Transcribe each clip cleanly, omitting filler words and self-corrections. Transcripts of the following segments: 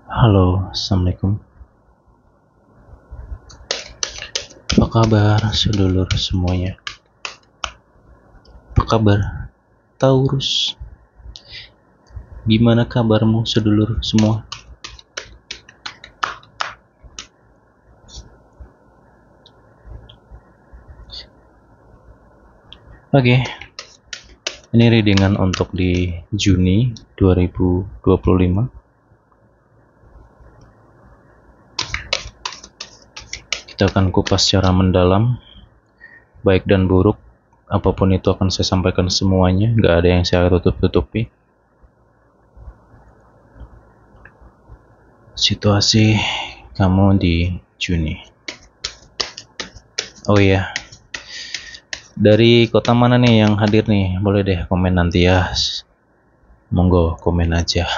Halo, Assalamualaikum. Apa kabar sedulur semuanya? Apa kabar Taurus? Gimana kabarmu sedulur semua? Oke, ini readingan untuk di Juni 2025. Kita akan kupas secara mendalam, baik dan buruk, apapun itu akan saya sampaikan semuanya, nggak ada yang saya tutup-tutupi. Situasi kamu di Juni. Oh iya, dari kota mana nih yang hadir nih? Boleh deh komen nanti ya. Monggo komen aja.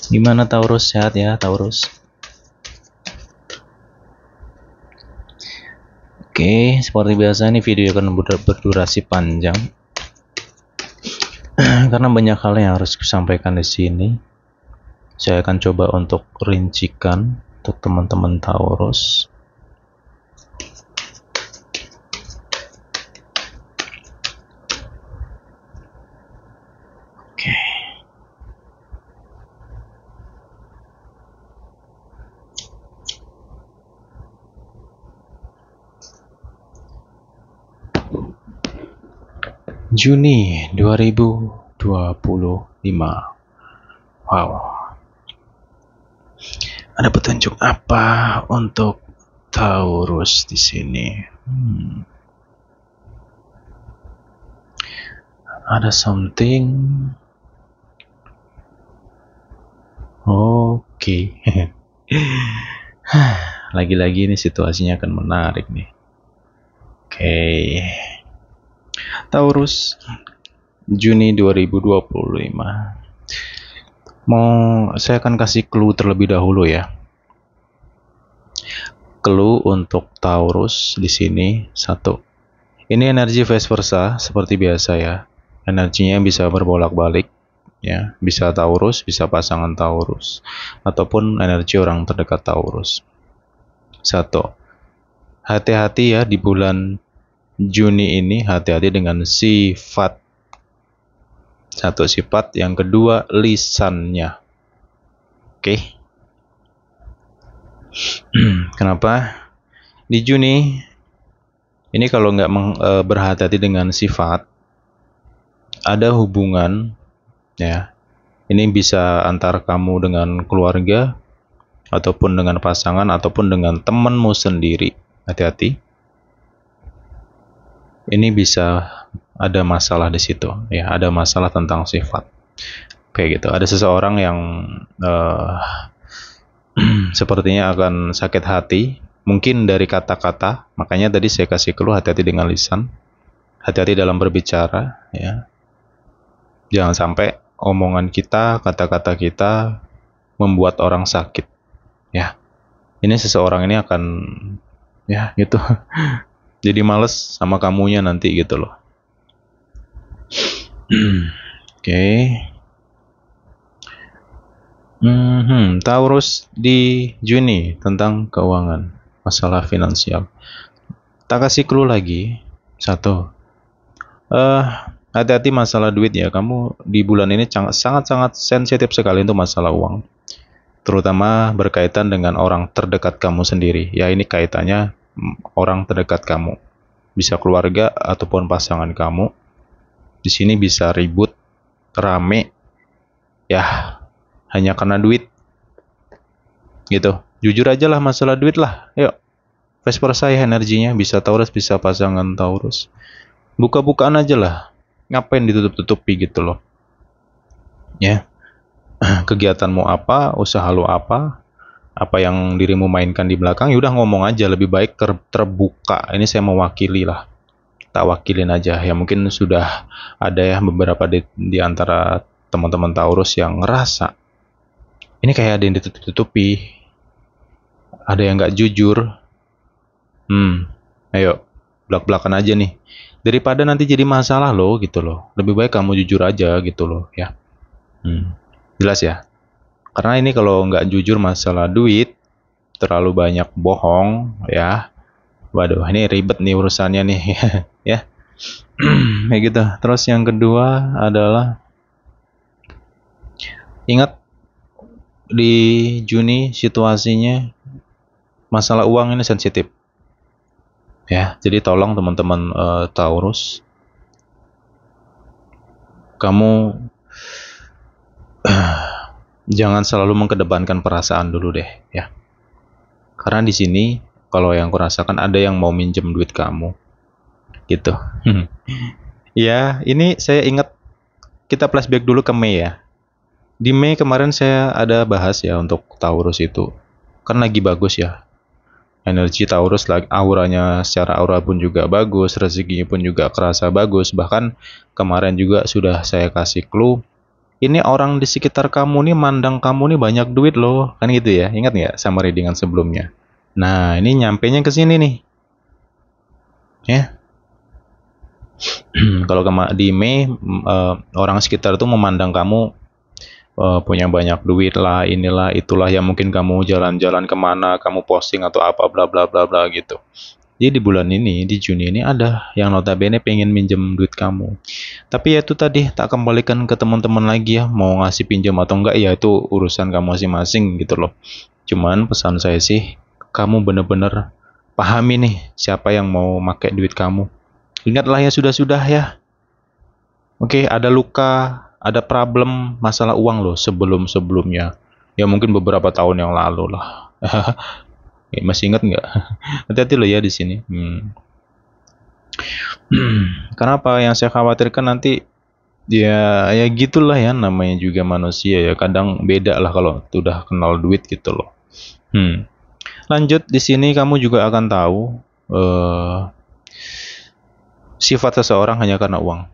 Gimana Taurus, sehat ya Taurus? Oke, seperti biasa nih video akan berdurasi panjang karena banyak hal yang harus disampaikan di sini. Saya akan coba untuk rincikan untuk teman-teman Taurus. Oke. Juni 2025. Wow. Ada petunjuk apa untuk Taurus di sini? Ada something. Oke. Lagi-lagi ini situasinya akan menarik nih. Oke. Taurus Juni 2025. Saya akan kasih clue terlebih dahulu ya. Clue untuk Taurus di sini satu. Ini energi vice versa seperti biasa ya. Energinya bisa berbolak-balik ya, bisa Taurus, bisa pasangan Taurus ataupun energi orang terdekat Taurus. Satu. Hati-hati ya di bulan Juni ini, hati-hati dengan sifat. Satu sifat, yang kedua lisannya. Oke. Kenapa? Di Juni ini kalau nggak berhati-hati dengan sifat, ada hubungan ya. Ini bisa antar kamu dengan keluarga ataupun dengan pasangan ataupun dengan temanmu sendiri. Hati-hati. Ini bisa ada masalah di situ ya, ada masalah tentang sifat kayak gitu. Ada seseorang yang sepertinya akan sakit hati, mungkin dari kata-kata. Makanya tadi saya kasih clue, hati-hati dengan lisan, hati-hati dalam berbicara ya. Jangan sampai omongan kita, kata-kata kita membuat orang sakit ya. Ini seseorang ini akan ya gitu jadi males sama kamunya nanti gitu loh. Oke. Taurus di Juni tentang keuangan, masalah finansial. Tak kasih clue lagi. Satu. Hati-hati masalah duit ya. Kamu di bulan ini sangat-sangat sensitif sekali untuk masalah uang. Terutama berkaitan dengan orang terdekat kamu sendiri. Ya, ini kaitannya orang terdekat kamu. Bisa keluarga ataupun pasangan kamu. Di sini bisa ribut, rame, ya hanya karena duit, gitu. Jujur aja lah masalah duit lah, yuk. Vice versa ya energinya, bisa Taurus, bisa pasangan Taurus. Buka-bukaan aja lah, ngapain ditutup-tutupi gitu loh, ya. Kegiatanmu apa, usaha lo apa yang dirimu mainkan di belakang, yaudah ngomong aja, lebih baik terbuka. Ini saya mewakili lah. Tak wakilin aja ya, mungkin sudah ada ya beberapa di antara teman-teman Taurus yang ngerasa ini kayak ada yang ditutup-tutupi, ada yang nggak jujur. Ayo belak-belakan aja nih, daripada nanti jadi masalah loh gitu loh. Lebih baik kamu jujur aja gitu loh ya. Jelas ya. Karena ini kalau nggak jujur masalah duit, terlalu banyak bohong, ya. Waduh, ini ribet nih urusannya nih, ya. Kayak gitu. Terus yang kedua adalah ingat di Juni situasinya masalah uang ini sensitif, ya. Jadi tolong teman-teman Taurus, kamu jangan selalu mengedepankan perasaan dulu deh, ya. Karena di sini kalau yang kurasakan ada yang mau minjem duit kamu, gitu. Ya, ini saya ingat kita flashback dulu ke Mei ya. Di Mei kemarin saya ada bahas ya untuk Taurus itu. Kan lagi bagus ya. Energi Taurus lagi auranya secara aura pun juga bagus, rezekinya pun juga kerasa bagus. Bahkan kemarin juga sudah saya kasih clue. Ini orang di sekitar kamu nih mandang kamu nih banyak duit loh, kan gitu ya. Ingat nggak sama readingan sebelumnya? Nah, ini nyampenya ke sini nih. Ya. Kalau di Mei orang sekitar itu memandang kamu punya banyak duit lah, inilah itulah, yang mungkin kamu jalan-jalan kemana, kamu posting atau apa bla bla bla bla gitu. Jadi di bulan ini, di Juni ini ada yang notabene pengen minjem duit kamu. Tapi ya itu tadi, tak kembalikan ke teman-teman lagi ya, mau ngasih pinjam atau enggak ya itu urusan kamu masing-masing gitu loh. Cuman pesan saya sih, kamu bener-bener pahami nih siapa yang mau pakai duit kamu. Ingatlah ya sudah-sudah ya. Oke, ada luka, ada problem masalah uang loh sebelum-sebelumnya. Ya mungkin beberapa tahun yang lalu lah. Masih ingat nggak? Hati-hati loh ya di sini. Kenapa yang saya khawatirkan nanti ya gitulah ya, namanya juga manusia ya, kadang beda lah kalau sudah kenal duit gitu loh. Lanjut di sini kamu juga akan tahu sifat seseorang hanya karena uang.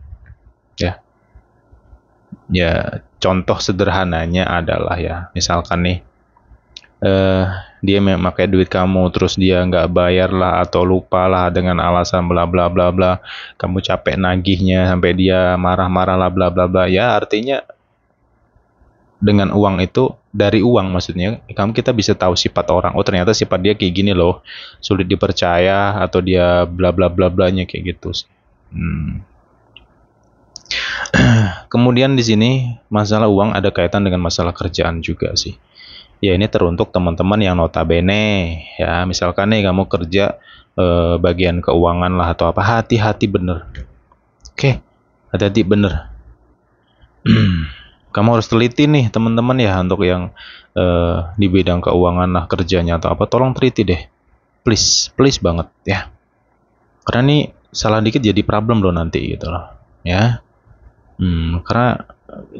Ya, contoh sederhananya adalah ya, misalkan nih dia memakai duit kamu terus dia nggak bayar lah atau lupa lah dengan alasan bla bla bla bla, kamu capek nagihnya sampai dia marah-marah lah bla bla bla, ya artinya dengan uang itu, dari uang maksudnya kita bisa tahu sifat orang. Oh ternyata sifat dia kayak gini loh, sulit dipercaya atau dia bla bla bla blanya kayak gitu. Kemudian di sini masalah uang ada kaitan dengan masalah kerjaan juga sih. Ya ini teruntuk teman-teman yang notabene ya, misalkan nih kamu kerja bagian keuangan lah atau apa, hati-hati bener. Oke, hati-hati bener. Kamu harus teliti nih teman-teman ya, untuk yang di bidang keuangan lah kerjanya atau apa, tolong teliti deh. Please, please banget ya. Karena ini salah dikit jadi problem loh nanti gitu loh. Ya. Karena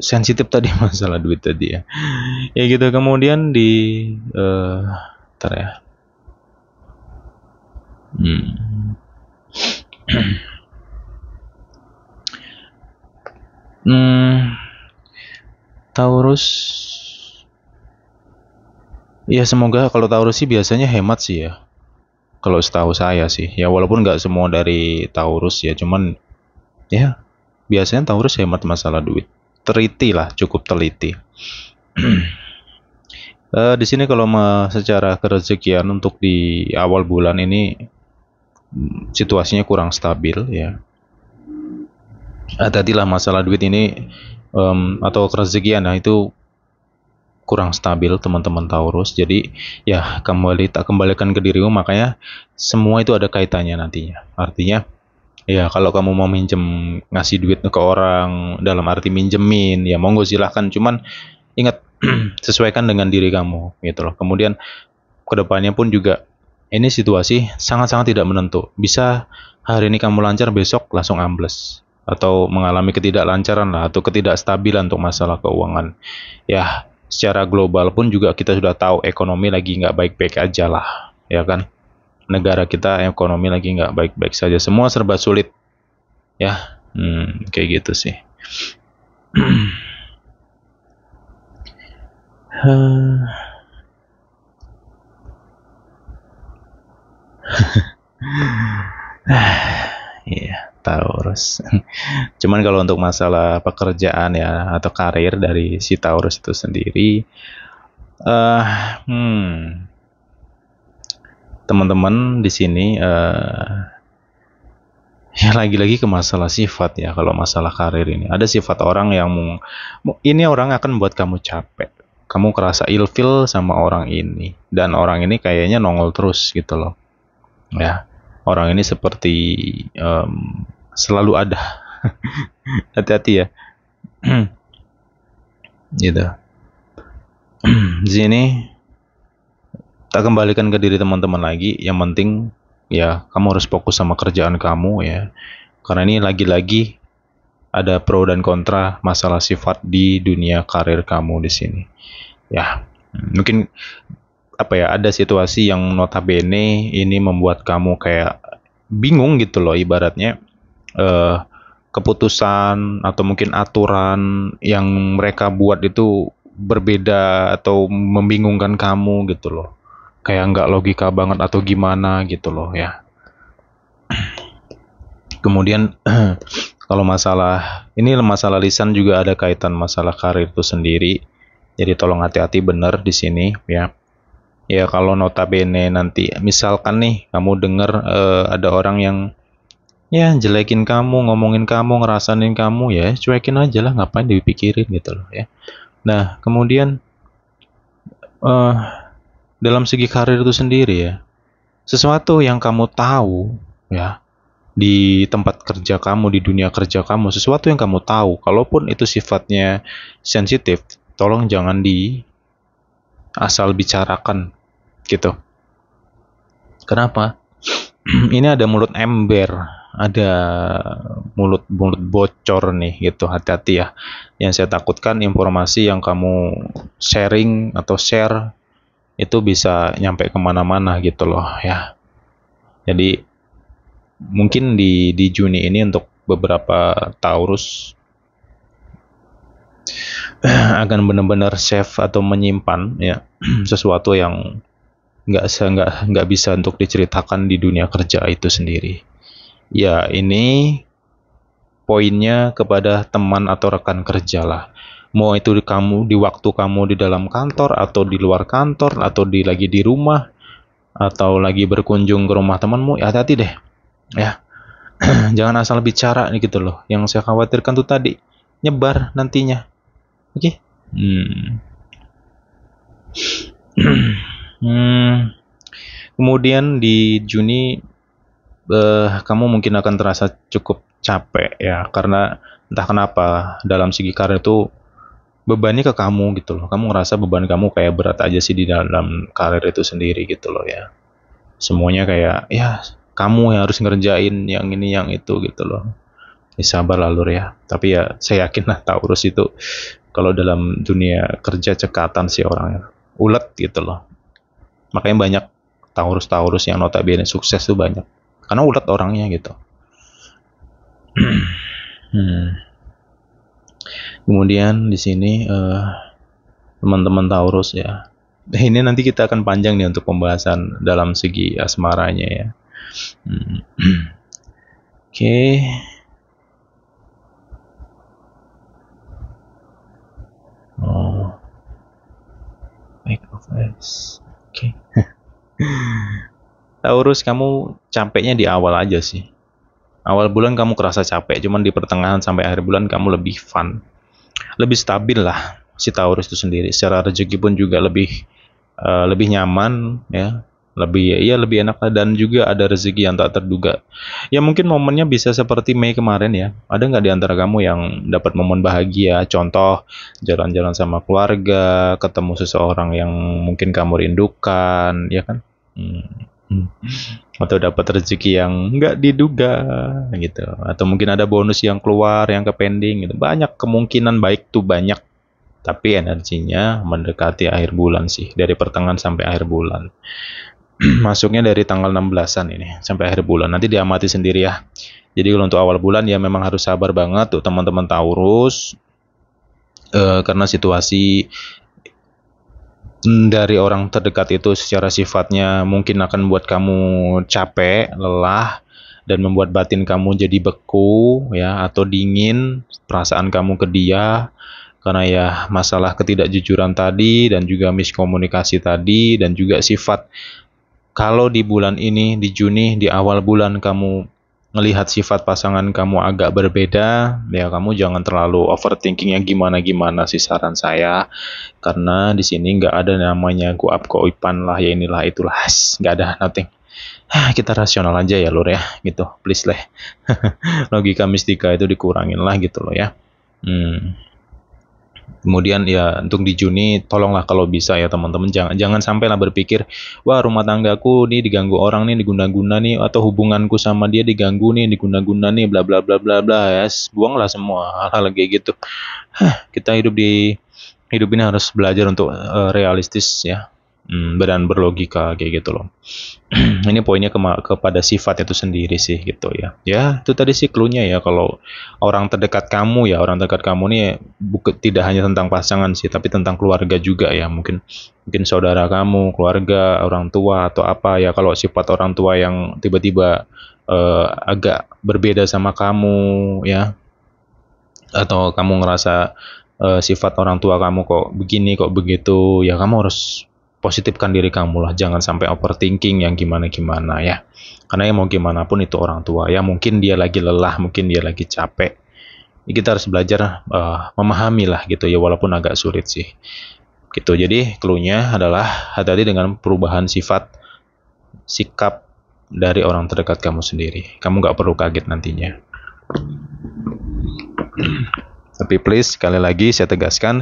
sensitif tadi masalah duit tadi ya. Ya gitu, kemudian di ntar ya. Taurus. Ya semoga, kalau Taurus sih biasanya hemat sih ya. Kalau setahu saya sih. Ya walaupun nggak semua dari Taurus ya, cuman ya biasanya Taurus hemat masalah duit. Teliti lah, cukup teliti. Di sini kalau secara kerezekian untuk di awal bulan ini situasinya kurang stabil ya. Hati-hatilah masalah duit ini atau kerezekian, nah itu kurang stabil teman-teman Taurus. Jadi ya tak kembalikan ke dirimu, makanya semua itu ada kaitannya nantinya. Artinya ya kalau kamu mau minjem, ngasih duit ke orang dalam arti minjemin, ya monggo silahkan, cuman ingat sesuaikan dengan diri kamu gitu loh. Kemudian kedepannya pun juga ini situasi sangat-sangat tidak menentu, bisa hari ini kamu lancar, besok langsung ambles atau mengalami ketidaklancaran lah atau ketidakstabilan untuk masalah keuangan ya. Secara global pun juga kita sudah tahu ekonomi lagi nggak baik-baik aja lah ya kan. Negara kita ekonomi lagi nggak baik-baik saja, semua serba sulit ya. Kayak gitu sih. Iya, Taurus. Cuman kalau untuk masalah pekerjaan ya atau karir dari si Taurus itu sendiri, Eh, hmm, Teman-teman di sini ya lagi-lagi ke masalah sifat ya. Kalau masalah karir ini ada sifat orang yang ini orang akan membuat kamu capek, kamu kerasa ilfil sama orang ini, dan orang ini kayaknya nongol terus gitu loh ya. Orang ini seperti selalu ada. Hati-hati ya. Gitu. Di sini tak kembalikan ke diri teman-teman lagi. Yang penting ya kamu harus fokus sama kerjaan kamu ya. Karena ini lagi-lagi ada pro dan kontra masalah sifat di dunia karir kamu di sini. Ya, mungkin apa ya, ada situasi yang notabene ini membuat kamu kayak bingung gitu loh, ibaratnya eh, keputusan atau mungkin aturan yang mereka buat itu berbeda atau membingungkan kamu gitu loh, kayak nggak logika banget atau gimana gitu loh ya. Kemudian kalau masalah ini, masalah lisan juga ada kaitan masalah karir itu sendiri, jadi tolong hati-hati bener di sini ya. Ya kalau notabene nanti misalkan nih kamu dengar ada orang yang ya jelekin kamu, ngomongin kamu, ngerasain kamu, ya cuekin aja lah, ngapain dipikirin gitu loh ya. Nah kemudian eh, dalam segi karir itu sendiri ya, sesuatu yang kamu tahu ya di tempat kerja kamu, di dunia kerja kamu, sesuatu yang kamu tahu, kalaupun itu sifatnya sensitif, tolong jangan di asal bicarakan gitu. Kenapa? Ini ada mulut ember, ada mulut bocor nih gitu. Hati-hati ya. Yang saya takutkan informasi yang kamu sharing atau share itu bisa nyampe kemana-mana gitu loh ya. Jadi mungkin di Juni ini untuk beberapa Taurus akan benar-benar save atau menyimpan ya sesuatu yang nggak bisa untuk diceritakan di dunia kerja itu sendiri. Ya ini poinnya kepada teman atau rekan kerja lah. Mau itu di waktu kamu di dalam kantor atau di luar kantor atau lagi di rumah atau lagi berkunjung ke rumah temanmu, ya hati-hati deh. Ya, jangan asal bicara nih gitu loh. Yang saya khawatirkan tuh tadi nyebar nantinya. Oke. Kemudian di Juni kamu mungkin akan terasa cukup capek ya, karena entah kenapa dalam segi karir itu bebannya ke kamu gitu loh. Kamu ngerasa beban kamu kayak berat aja sih di dalam karir itu sendiri gitu loh ya. Semuanya kayak ya kamu yang harus ngerjain yang ini yang itu gitu loh. Ya, sabar lah Lur ya. Tapi ya saya yakin lah Taurus itu kalau dalam dunia kerja cekatan sih orangnya. Ulet gitu loh. Makanya banyak Taurus-Taurus yang notabene sukses tuh banyak. Karena ulet orangnya gitu. Kemudian di sini teman-teman Taurus ya. Ini nanti kita akan panjang nih untuk pembahasan dalam segi asmaranya ya. Oke. Oh. Baik, oke. Taurus, kamu capeknya di awal aja sih. Awal bulan kamu kerasa capek, cuman di pertengahan sampai akhir bulan kamu lebih fun, lebih stabil lah si Taurus itu sendiri. Secara rezeki pun juga lebih nyaman ya, lebih enak lah, dan juga ada rezeki yang tak terduga. Ya mungkin momennya bisa seperti Mei kemarin ya. Ada nggak di antara kamu yang dapat momen bahagia? Contoh jalan-jalan sama keluarga, ketemu seseorang yang mungkin kamu rindukan, ya kan? Atau dapat rezeki yang nggak diduga gitu, atau mungkin ada bonus yang keluar yang ke pending gitu. Banyak kemungkinan baik tuh, banyak, tapi energinya mendekati akhir bulan sih, dari pertengahan sampai akhir bulan. Masuknya dari tanggal 16-an ini sampai akhir bulan, nanti diamati sendiri ya. Jadi kalau untuk awal bulan ya memang harus sabar banget tuh teman-teman Taurus, karena situasi dari orang terdekat itu secara sifatnya mungkin akan membuat kamu capek, lelah, dan membuat batin kamu jadi beku ya, atau dingin perasaan kamu ke dia. karena ya masalah ketidakjujuran tadi dan juga miskomunikasi tadi dan juga sifat. Kalau di bulan ini, di Juni, di awal bulan kamu melihat sifat pasangan kamu agak berbeda, ya kamu jangan terlalu overthinking yang gimana-gimana sih saran saya. Karena di sini nggak ada namanya goap-goipan lah, ya inilah itulah, nggak ada, nothing. Kita rasional aja ya lur ya, gitu, please lah. Logika mistika itu dikurangin lah gitu loh ya. Kemudian ya untuk di Juni tolonglah kalau bisa ya teman-teman jangan sampai lah berpikir wah rumah tanggaku nih diganggu orang nih, diguna-guna nih, atau hubunganku sama dia diganggu nih, diguna-guna nih, bla bla bla bla bla ya. Buanglah semua hal-hal kayak gitu. Kita hidup ini harus belajar untuk realistis ya. Dan berlogika kayak gitu loh. Ini poinnya kepada sifat itu sendiri sih gitu ya. Ya itu tadi sih clue-nya ya, kalau orang terdekat kamu nih tidak hanya tentang pasangan sih, tapi tentang keluarga juga ya. Mungkin saudara kamu, keluarga, orang tua atau apa ya. Kalau sifat orang tua yang tiba-tiba agak berbeda sama kamu ya, atau kamu ngerasa sifat orang tua kamu kok begini kok begitu ya, kamu harus positifkan diri kamu lah, jangan sampai overthinking yang gimana-gimana ya. Karena ya mau gimana pun itu orang tua ya, mungkin dia lagi lelah, mungkin dia lagi capek. Ya, kita harus belajar memahami lah gitu ya, walaupun agak sulit sih. Gitu. Jadi clue-nya adalah hati-hati dengan perubahan sikap dari orang terdekat kamu sendiri. Kamu nggak perlu kaget nantinya. Tapi please, sekali lagi saya tegaskan,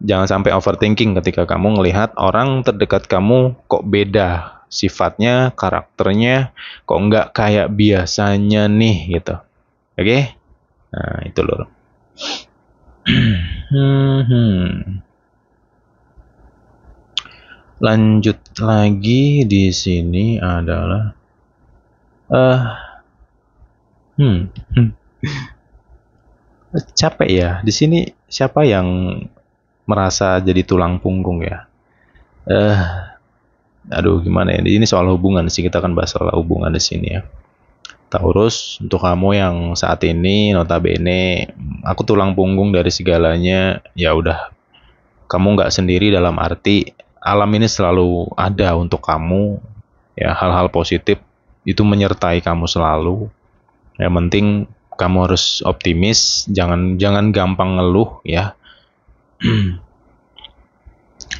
jangan sampai overthinking ketika kamu melihat orang terdekat kamu kok beda sifatnya, karakternya, kok nggak kayak biasanya nih gitu. Oke? Nah, itu loh. Lanjut lagi di sini adalah capek ya. Di sini siapa yang merasa jadi tulang punggung ya? Aduh gimana ya? Ini soal hubungan sih, kita akan bahas soal hubungan di sini ya. Taurus, untuk kamu yang saat ini notabene aku tulang punggung dari segalanya, ya udah, kamu nggak sendiri dalam arti alam ini selalu ada untuk kamu ya, hal-hal positif itu menyertai kamu selalu. Yang penting kamu harus optimis, jangan gampang ngeluh ya.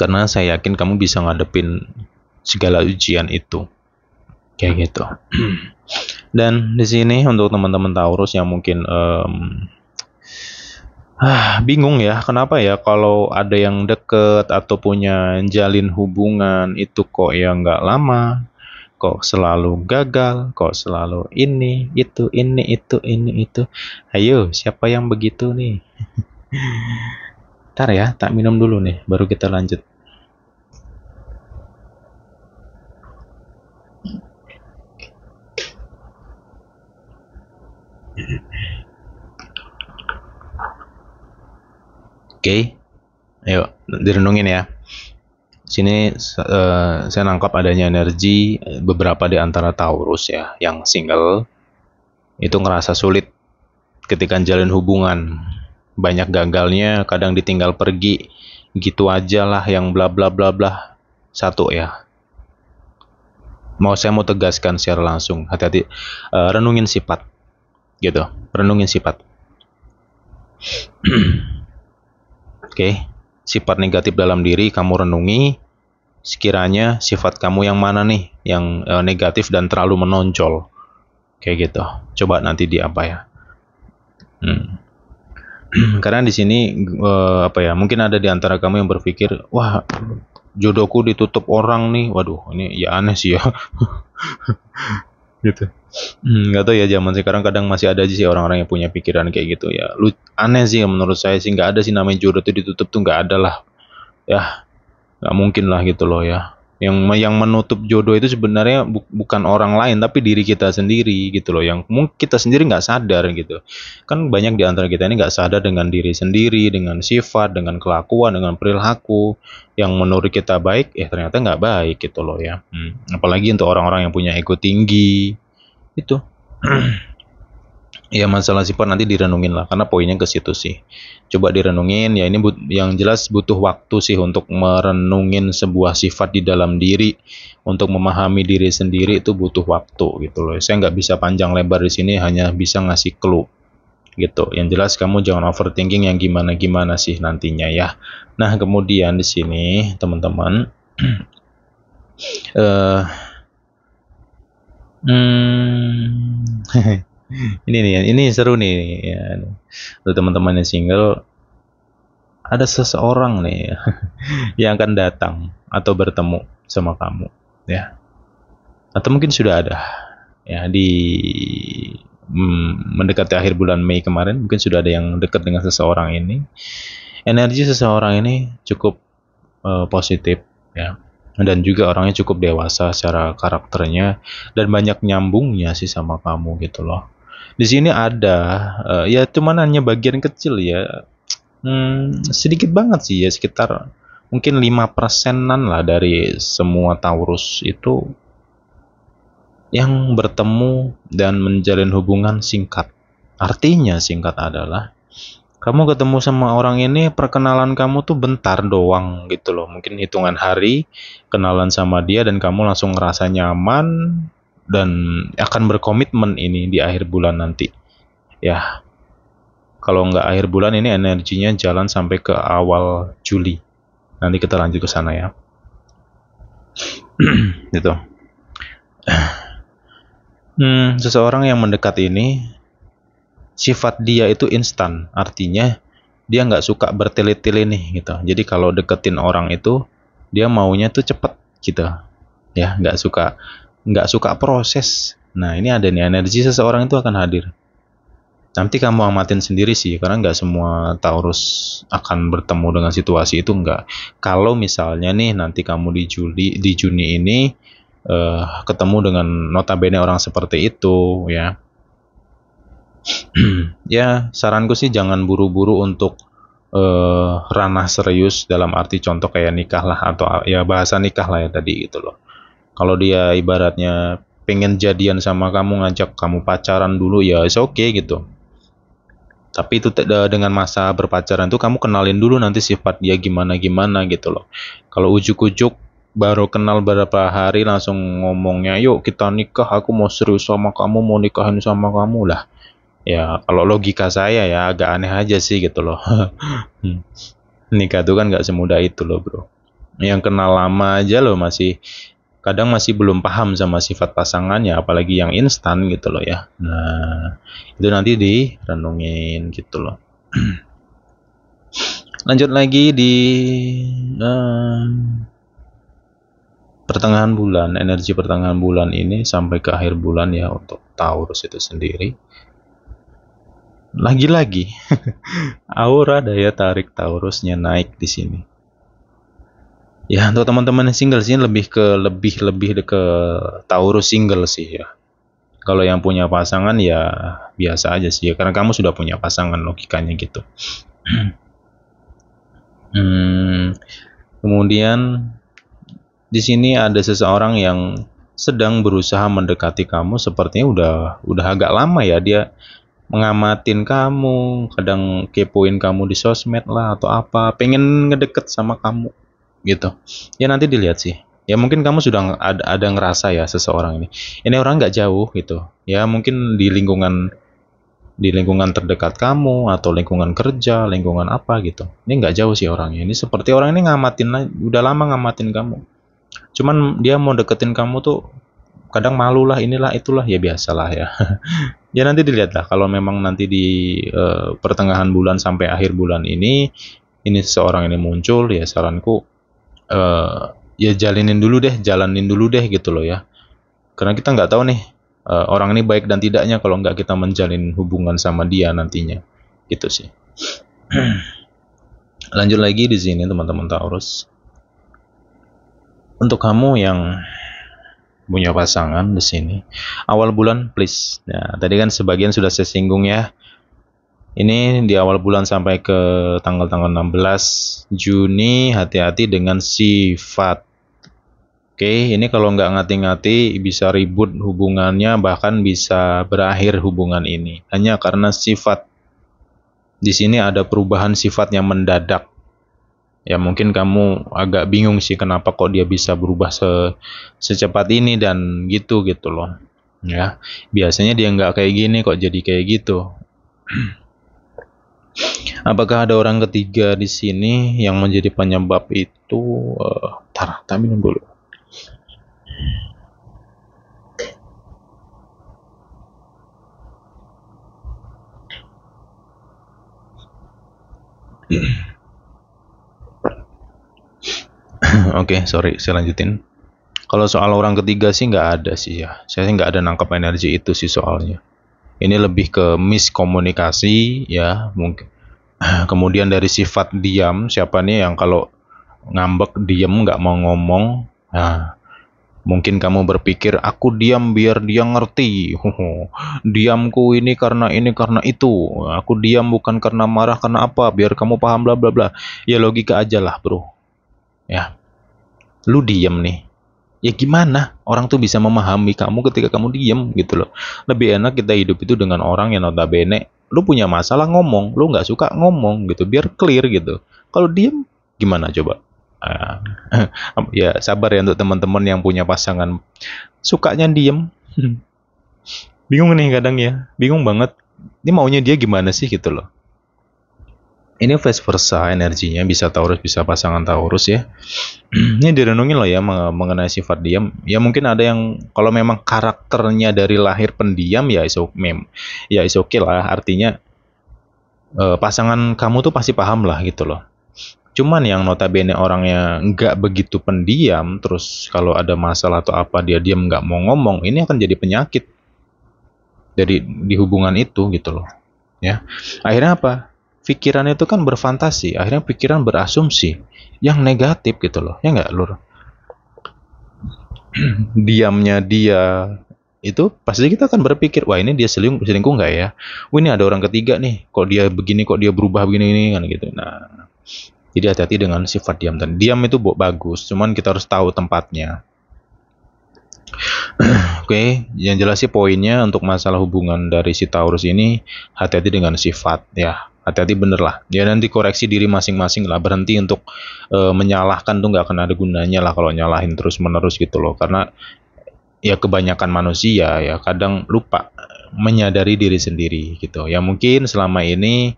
Karena saya yakin kamu bisa ngadepin segala ujian itu. Kayak gitu. Dan di sini untuk teman-teman Taurus yang mungkin bingung ya, kenapa ya kalau ada yang deket atau punya jalin hubungan itu kok ya nggak lama, kok selalu gagal, kok selalu ini itu. Ayo, siapa yang begitu nih? Ntar ya, tak minum dulu nih, baru kita lanjut. Oke, ayo direnungin ya. Sini saya nangkap adanya energi beberapa di antara Taurus ya, yang single itu ngerasa sulit ketika jalin hubungan, banyak gagalnya, kadang ditinggal pergi gitu aja lah, yang bla bla bla bla. Satu ya, saya mau tegaskan secara langsung, hati-hati, renungin sifat gitu, renungin sifat. Oke, sifat negatif dalam diri kamu renungi, sekiranya sifat kamu yang mana nih yang negatif dan terlalu menonjol kayak gitu, coba nanti di apa ya. Karena di sini mungkin ada di antara kamu yang berpikir, wah jodohku ditutup orang nih, waduh ini ya aneh sih ya. Gitu. Nggak tahu ya, zaman sekarang kadang masih ada aja sih orang-orang yang punya pikiran kayak gitu ya. Aneh sih menurut saya sih, nggak ada sih namanya jodoh itu ditutup tuh, nggak ada lah ya, nggak mungkin lah gitu loh ya. Yang menutup jodoh itu sebenarnya bukan orang lain, tapi diri kita sendiri gitu loh, yang mungkin kita sendiri nggak sadar gitu. Kan banyak di antara kita ini nggak sadar dengan diri sendiri, dengan sifat, dengan kelakuan, dengan perilaku yang menurut kita baik, ternyata nggak baik gitu loh ya. Apalagi untuk orang-orang yang punya ego tinggi itu. Ya masalah sifat nanti direnungin lah, karena poinnya ke situ sih. Coba direnungin ya, ini yang jelas butuh waktu sih untuk merenungin sebuah sifat di dalam diri, untuk memahami diri sendiri itu butuh waktu gitu loh. Saya nggak bisa panjang lebar di sini, hanya bisa ngasih clue gitu. Yang jelas kamu jangan overthinking yang gimana-gimana sih nantinya ya. Nah kemudian di sini teman-teman, eh ini nih, ini seru nih ya. Untuk teman-teman yang single, ada seseorang nih yang akan datang atau bertemu sama kamu ya, atau mungkin sudah ada ya di mendekati akhir bulan Mei kemarin, mungkin sudah ada yang dekat dengan seseorang ini. Energi seseorang ini cukup positif ya, dan juga orangnya cukup dewasa secara karakternya dan banyak nyambungnya sih sama kamu gitu loh. Di sini ada ya cuman hanya bagian kecil ya, sedikit banget sih ya, sekitar mungkin 5%-an lah dari semua Taurus itu yang bertemu dan menjalin hubungan singkat. Artinya singkat adalah kamu ketemu sama orang ini, perkenalan kamu tuh bentar doang gitu loh. Mungkin hitungan hari kenalan sama dia dan kamu langsung ngerasa nyaman dan akan berkomitmen ini di akhir bulan nanti. Ya, kalau nggak akhir bulan ini energinya jalan sampai ke awal Juli. Nanti kita lanjut ke sana ya. Gitu. Seseorang yang mendekat ini, sifat dia itu instan. Artinya dia nggak suka bertele-tele nih gitu. Jadi kalau deketin orang itu, dia maunya tuh cepet gitu. Ya, nggak suka proses. Nah ini ada nih, energi seseorang itu akan hadir. Nanti kamu amatin sendiri sih, karena nggak semua Taurus akan bertemu dengan situasi itu, nggak. Kalau misalnya nih nanti kamu di Juni ini ketemu dengan notabene orang seperti itu ya, ya saranku sih jangan buru-buru untuk ranah serius, dalam arti contoh kayak nikah lah, atau ya bahasa nikah lah ya tadi gitu loh. Kalau dia ibaratnya pengen jadian sama kamu, ngajak kamu pacaran dulu ya oke gitu. Tapi itu dengan masa berpacaran tuh kamu kenalin dulu nanti sifat dia gimana-gimana gitu loh. Kalau ujuk-ujuk baru kenal berapa hari langsung ngomongnya, yuk kita nikah, aku mau serius sama kamu, mau nikahin sama kamu lah. Ya kalau logika saya ya agak aneh aja sih gitu loh. Nikah tuh kan nggak semudah itu loh bro. Yang kenal lama aja loh kadang masih belum paham sama sifat pasangannya, apalagi yang instan gitu loh ya. Nah, itu nanti direnungin gitu loh. Lanjut lagi di pertengahan bulan, energi pertengahan bulan ini sampai ke akhir bulan ya untuk Taurus itu sendiri. Lagi-lagi aura daya tarik Taurusnya naik di sini. Ya untuk teman-teman yang single sih lebih ke Taurus single sih ya. Kalau yang punya pasangan ya biasa aja sih ya, karena kamu sudah punya pasangan, logikanya gitu. Kemudian di sini ada seseorang yang sedang berusaha mendekati kamu, sepertinya udah agak lama ya dia mengamatin kamu, kadang kepoin kamu di sosmed lah atau apa, pengen ngedeket sama kamu gitu. Ya nanti dilihat sih. Ya mungkin kamu sudah ada ngerasa ya seseorang ini. Ini orang nggak jauh gitu. Ya mungkin di lingkungan terdekat kamu atau lingkungan kerja, lingkungan apa gitu. Ini nggak jauh sih orangnya. Ini seperti orang ini udah lama ngamatin kamu. Cuman dia mau deketin kamu tuh kadang malu lah, inilah itulah, ya biasalah ya. Ya nanti dilihat lah, kalau memang nanti di pertengahan bulan sampai akhir bulan ini seseorang ini muncul, ya saranku ya jalanin dulu deh gitu loh ya. Karena kita nggak tahu nih orang ini baik dan tidaknya kalau nggak kita menjalin hubungan sama dia nantinya, gitu sih. Lanjut lagi di sini teman-teman Taurus. Untuk kamu yang punya pasangan di sini, awal bulan please. Nah, tadi kan sebagian sudah saya singgung ya. Ini di awal bulan sampai ke tanggal 16 Juni, hati-hati dengan sifat Oke, ini kalau nggak ngati-ngati bisa ribut hubungannya, bahkan bisa berakhir hubungan ini. Hanya karena sifat. Di sini ada perubahan sifat yang mendadak. Ya mungkin kamu agak bingung sih kenapa kok dia bisa berubah secepat ini dan gitu loh. Ya, biasanya dia nggak kayak gini kok jadi kayak gitu. Apakah ada orang ketiga di sini yang menjadi penyebab itu? Tar minum dulu. Oke, sorry, saya lanjutin. Kalau soal orang ketiga sih nggak ada sih ya. Saya sih nggak ada nangkap energi itu sih soalnya. Ini lebih ke miskomunikasi ya mungkin. Kemudian dari sifat diam, siapa nih yang kalau ngambek diam nggak mau ngomong. Nah, mungkin kamu berpikir aku diam biar dia ngerti. Diamku ini karena itu. Aku diam bukan karena marah karena apa, biar kamu paham bla bla bla. Ya logika aja lah, Bro. Ya, lu diam nih. Ya gimana orang tuh bisa memahami kamu ketika kamu diem gitu loh. Lebih enak kita hidup itu dengan orang yang notabene lu punya masalah ngomong, lu nggak suka ngomong gitu biar clear gitu. Kalau diem gimana coba. Ah, ya sabar ya untuk teman-teman yang punya pasangan sukanya diem. Bingung nih kadang ya, bingung banget ini maunya dia gimana sih gitu loh. Ini vice versa energinya, bisa Taurus bisa pasangan Taurus ya. Ini direnungin loh ya mengenai sifat diam. Ya mungkin ada yang kalau memang karakternya dari lahir pendiam ya is okay lah. Artinya pasangan kamu tuh pasti paham lah gitu loh. Cuman yang notabene orangnya nggak begitu pendiam, terus kalau ada masalah atau apa dia diam nggak mau ngomong, ini akan jadi penyakit dari di hubungan itu gitu loh. Ya, akhirnya apa? Pikiran itu kan berfantasi, akhirnya pikiran berasumsi yang negatif gitu loh, ya nggak Lur? Diamnya dia itu pasti kita akan berpikir, wah ini dia selingkuh nggak ya? Wah ini ada orang ketiga nih, kok dia begini, kok dia berubah begini kan gitu. Nah, jadi hati-hati dengan sifat diam dan diam itu bagus, cuman kita harus tahu tempatnya. Oke, yang jelas sih poinnya untuk masalah hubungan dari si Taurus ini hati-hati dengan sifat ya. Hati-hati bener lah. Ya nanti koreksi diri masing-masing lah. Berhenti untuk menyalahkan tuh nggak akan ada gunanya lah kalau nyalahin terus-menerus gitu loh. Karena ya kebanyakan manusia ya kadang lupa menyadari diri sendiri gitu. Ya mungkin selama ini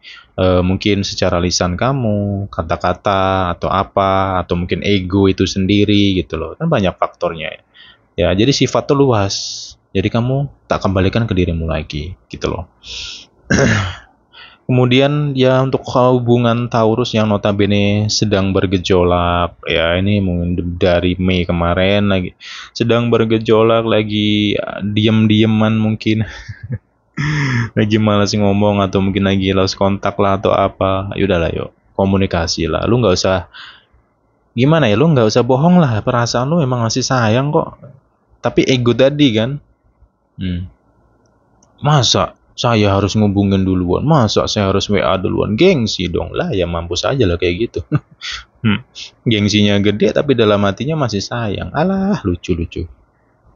mungkin secara lisan kamu, kata-kata atau apa atau mungkin ego itu sendiri gitu loh. Kan banyak faktornya ya. Ya, jadi sifat tuh luas. Jadi kamu tak kembalikan ke dirimu lagi, gitu loh. Kemudian ya untuk hubungan Taurus yang notabene sedang bergejolak, ya ini mungkin dari Mei kemarin lagi sedang bergejolak, lagi diem-dieman mungkin, lagi malas ngomong atau mungkin lagi lost kontak lah atau apa. Yaudah lah yuk, komunikasi lah. Lu nggak usah gimana ya, lu nggak usah bohong lah. Perasaan lu memang masih sayang kok. Tapi ego tadi kan, masa saya harus ngubungin duluan, masa saya harus WA duluan, gengsi dong lah ya, mampus aja lah kayak gitu. Gengsinya gede tapi dalam hatinya masih sayang, alah lucu-lucu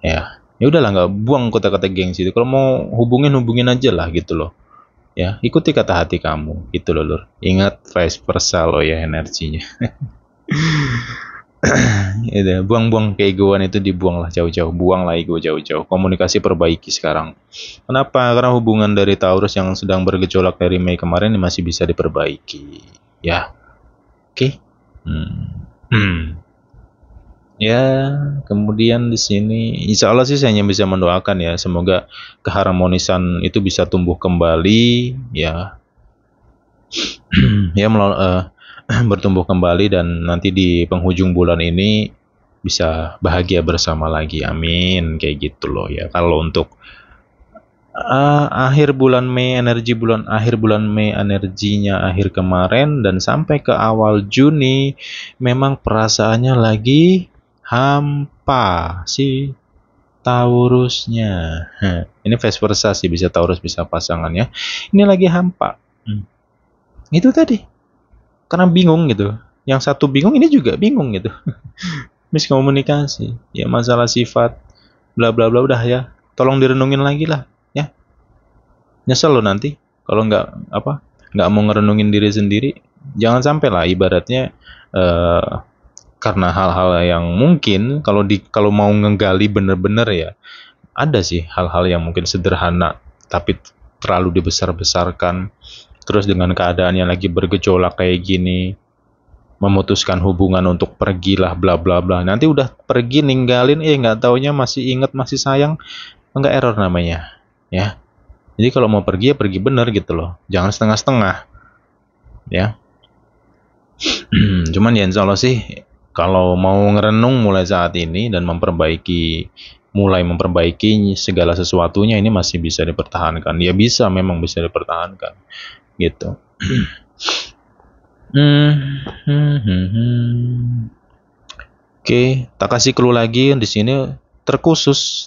ya udahlah nggak buang kata-kata gengsi itu, kalau mau hubungin aja lah gitu loh ya, ikuti kata hati kamu gitu loh Lur, ingat vice versa loh ya energinya. Itu buang-buang keegoan itu, dibuang lah jauh-jauh, buang lah ego jauh-jauh, komunikasi perbaiki sekarang. Kenapa? Karena hubungan dari Taurus yang sedang bergejolak dari Mei kemarin masih bisa diperbaiki ya. Oke. Ya, kemudian di sini insya Allah sih saya hanya bisa mendoakan ya, semoga keharmonisan itu bisa tumbuh kembali ya. Ya bertumbuh kembali dan nanti di penghujung bulan ini bisa bahagia bersama lagi, amin, kayak gitu loh ya. Kalau untuk akhir bulan Mei energinya akhir kemarin dan sampai ke awal Juni memang perasaannya lagi hampa si Taurusnya. Ini vice versa sih, bisa Taurus bisa pasangannya, ini lagi hampa. Itu tadi karena bingung gitu, yang satu bingung ini juga bingung gitu. Miskomunikasi. Ya masalah sifat bla bla bla udah ya. Tolong direnungin lagi lah ya. Nyesel lo nanti kalau nggak mau ngerenungin diri sendiri. Jangan sampai lah ibaratnya eh, karena hal-hal yang mungkin kalau mau ngegali bener-bener ya ada sih hal-hal yang mungkin sederhana tapi terlalu dibesar-besarkan. Terus dengan keadaan yang lagi bergejolak kayak gini, memutuskan hubungan untuk pergi lah bla bla bla. Nanti udah pergi ninggalin, nggak taunya masih inget masih sayang, enggak, error namanya. Ya. Jadi kalau mau pergi ya pergi bener gitu loh. Jangan setengah-setengah. Ya. Cuman ya insya Allah sih kalau mau ngerenung mulai saat ini dan mulai memperbaiki segala sesuatunya ini masih bisa dipertahankan. Ya bisa, memang bisa dipertahankan gitu. Oke, tak kasih clue lagi di sini terkhusus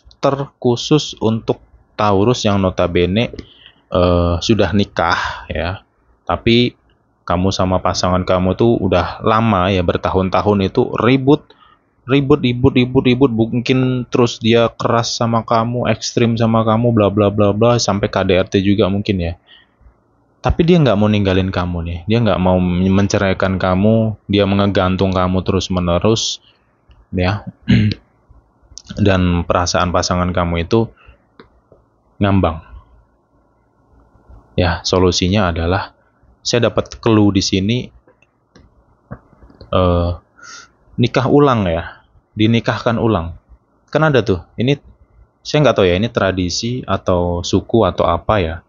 untuk Taurus yang notabene sudah nikah ya. Tapi kamu sama pasangan kamu tuh udah lama ya, bertahun-tahun itu ribut, mungkin terus dia keras sama kamu, ekstrim sama kamu, bla bla bla bla, sampai KDRT juga mungkin ya. Tapi dia nggak mau ninggalin kamu nih, dia nggak mau menceraikan kamu, dia mengegantung kamu terus menerus ya. Dan perasaan pasangan kamu itu ngambang ya. Solusinya adalah saya dapat clue di sini, nikah ulang ya, dinikahkan ulang. Kan ada tuh, ini saya nggak tahu ya ini tradisi atau suku atau apa ya,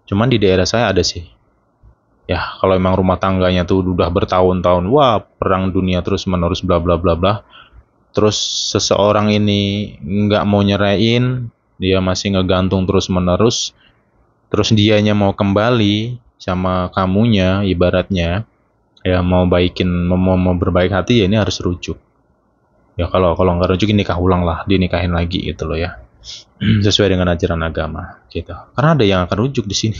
cuman di daerah saya ada sih ya. Kalau emang rumah tangganya tuh udah bertahun-tahun, wah perang dunia terus menerus bla bla bla bla, terus seseorang ini nggak mau nyerain, dia masih ngegantung terus menerus, terus dianya mau kembali sama kamunya ibaratnya ya, mau berbaik hati ya ini harus rujuk ya. Kalau kalau nggak rujuk nikah ulang lah, dinikahin lagi gitu loh ya. Sesuai dengan ajaran agama gitu, karena ada yang akan rujuk di sini.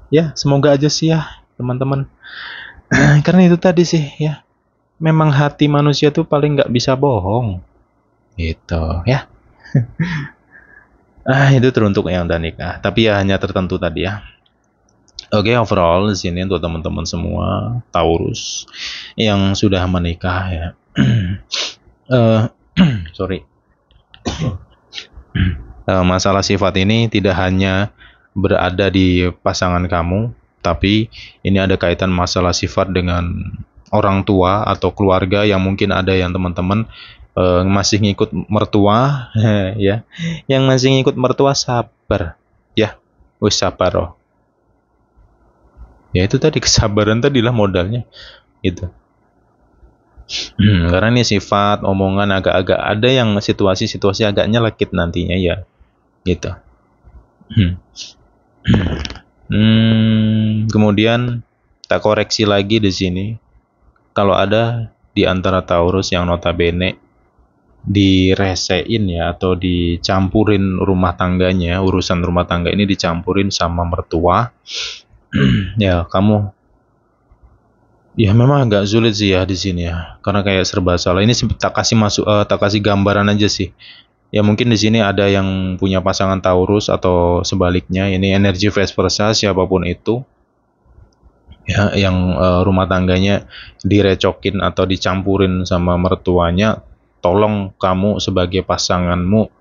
Ya semoga aja sih ya teman-teman. Karena itu tadi sih ya, memang hati manusia tuh paling nggak bisa bohong gitu ya. Itu teruntuk yang udah nikah, tapi ya hanya tertentu tadi ya. Oke, overall di sini untuk teman-teman semua Taurus yang sudah menikah ya. Sorry. Masalah sifat ini tidak hanya berada di pasangan kamu, tapi ini ada kaitan masalah sifat dengan orang tua atau keluarga, yang mungkin ada yang teman-teman masih ngikut mertua ya. Yang masih ngikut mertua sabar ya. Wis sabar oh. Ya itu tadi, kesabaran tadilah modalnya gitu. Karena ini sifat omongan agak-agak ada yang situasi-situasi agak nyelekit nantinya ya gitu. Kemudian tak koreksi lagi di sini, kalau ada di antara Taurus yang notabene diresein ya atau dicampurin rumah tangganya, urusan rumah tangga ini dicampurin sama mertua, ya kamu ya memang agak sulit sih ya di sini ya, karena kayak serba salah. Ini tak kasih gambaran aja sih. Ya mungkin di sini ada yang punya pasangan Taurus atau sebaliknya, ini energi vice versa siapapun itu. Ya, yang rumah tangganya direcokin atau dicampurin sama mertuanya, tolong kamu sebagai pasanganmu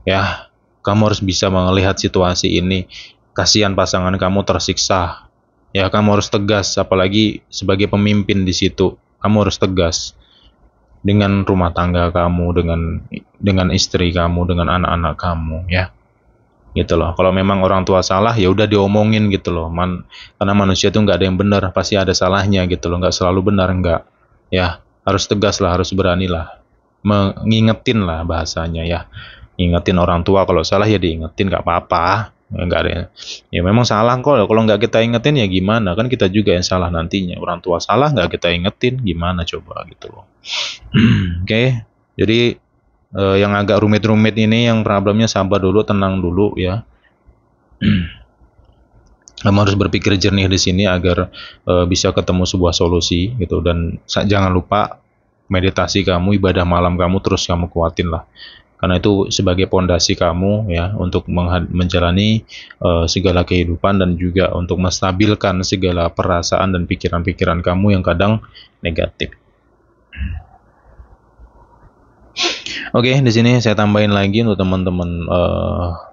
ya, kamu harus bisa melihat situasi ini. Kasihan pasangan kamu tersiksa. Ya, kamu harus tegas, apalagi sebagai pemimpin di situ. Kamu harus tegas dengan rumah tangga kamu, dengan istri kamu, dengan anak-anak kamu ya. Gitu loh. Kalau memang orang tua salah ya udah diomongin gitu loh. Karena manusia tuh nggak ada yang benar, pasti ada salahnya gitu loh. Nggak selalu benar, nggak. Ya, harus tegas lah, harus berani lah. Mengingetin lah bahasanya ya. Ingetin orang tua, kalau salah ya diingetin, nggak apa-apa. Nggak ada. Ya memang salah kok. Kalau nggak kita ingetin ya gimana? Kan kita juga yang salah nantinya. Orang tua salah nggak kita ingetin, gimana coba gitu loh. Oke. Jadi yang agak rumit-rumit ini, yang problemnya sabar dulu, tenang dulu ya. Kamu harus berpikir jernih di sini agar bisa ketemu sebuah solusi gitu. Dan jangan lupa meditasi kamu, ibadah malam kamu terus kamu kuatin lah. Karena itu sebagai pondasi kamu ya untuk menjalani segala kehidupan dan juga untuk menstabilkan segala perasaan dan pikiran-pikiran kamu yang kadang negatif. Oke, di sini saya tambahin lagi untuk teman-teman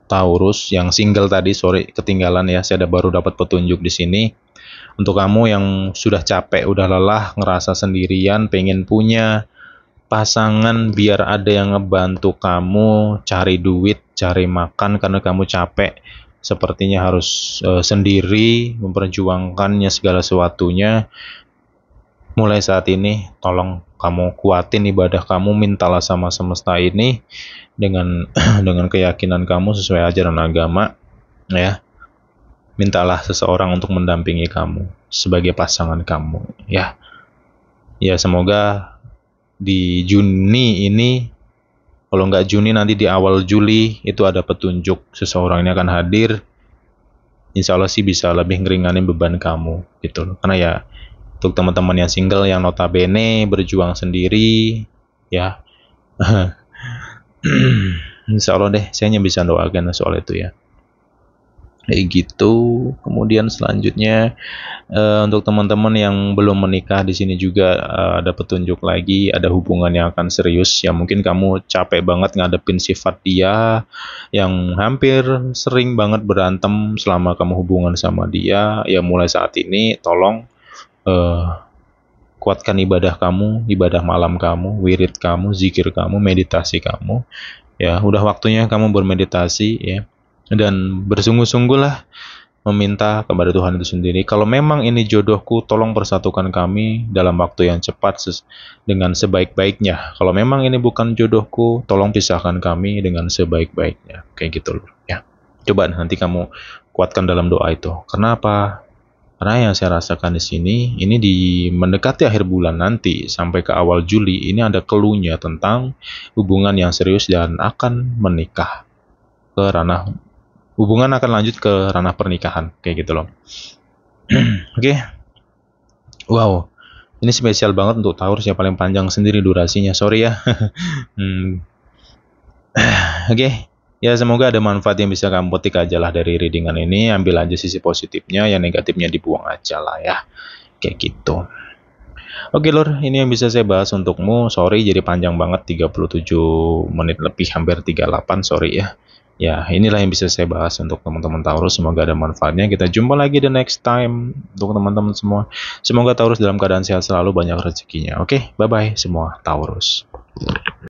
Taurus yang single tadi, sorry ketinggalan ya, saya baru dapat petunjuk di sini. Untuk kamu yang sudah capek, udah lelah, ngerasa sendirian, pengen punya pasangan biar ada yang ngebantu kamu cari duit, cari makan karena kamu capek. Sepertinya harus sendiri memperjuangkannya segala sesuatunya. Mulai saat ini, tolong kamu kuatin ibadah kamu, mintalah sama semesta ini dengan dengan keyakinan kamu sesuai ajaran agama, ya. Mintalah seseorang untuk mendampingi kamu sebagai pasangan kamu, ya. Ya semoga di Juni ini, kalau nggak Juni nanti di awal Juli itu ada petunjuk seseorang ini akan hadir. Insya Allah sih bisa lebih ngeringanin beban kamu gitu loh. Karena ya untuk teman-teman yang single yang notabene berjuang sendiri ya Insya Allah deh saya hanya bisa doakan soal itu ya. Kayak gitu. Kemudian selanjutnya untuk teman-teman yang belum menikah di sini juga ada petunjuk lagi, ada hubungan yang akan serius ya. Mungkin kamu capek banget ngadepin sifat dia yang hampir sering banget berantem selama kamu hubungan sama dia. Ya mulai saat ini tolong kuatkan ibadah kamu, ibadah malam kamu, wirid kamu, zikir kamu, meditasi kamu. Ya udah waktunya kamu bermeditasi ya. Dan bersungguh-sungguhlah meminta kepada Tuhan itu sendiri. Kalau memang ini jodohku, tolong persatukan kami dalam waktu yang cepat dengan sebaik-baiknya. Kalau memang ini bukan jodohku, tolong pisahkan kami dengan sebaik-baiknya. Kayak gitu loh ya. Coba nanti kamu kuatkan dalam doa itu. Kenapa? Karena yang saya rasakan di sini, ini di mendekati akhir bulan nanti sampai ke awal Juli, ini ada clue-nya tentang hubungan yang serius dan akan menikah ke ranah hubungan akan lanjut ke ranah pernikahan kayak gitu loh. Oke. Wow. Ini spesial banget untuk Taurus yang paling panjang sendiri durasinya. Sorry ya. Oke. Ya semoga ada manfaat yang bisa kamu petik aja lah dari readingan ini. Ambil aja sisi positifnya, yang negatifnya dibuang aja lah ya. Kayak gitu. Oke Lur, ini yang bisa saya bahas untukmu. Sorry jadi panjang banget, 37 menit lebih, hampir 38, sorry ya. Ya, inilah yang bisa saya bahas untuk teman-teman Taurus. Semoga ada manfaatnya. Kita jumpa lagi the next time untuk teman-teman semua. Semoga Taurus dalam keadaan sehat selalu, banyak rezekinya. Oke, bye-bye semua Taurus.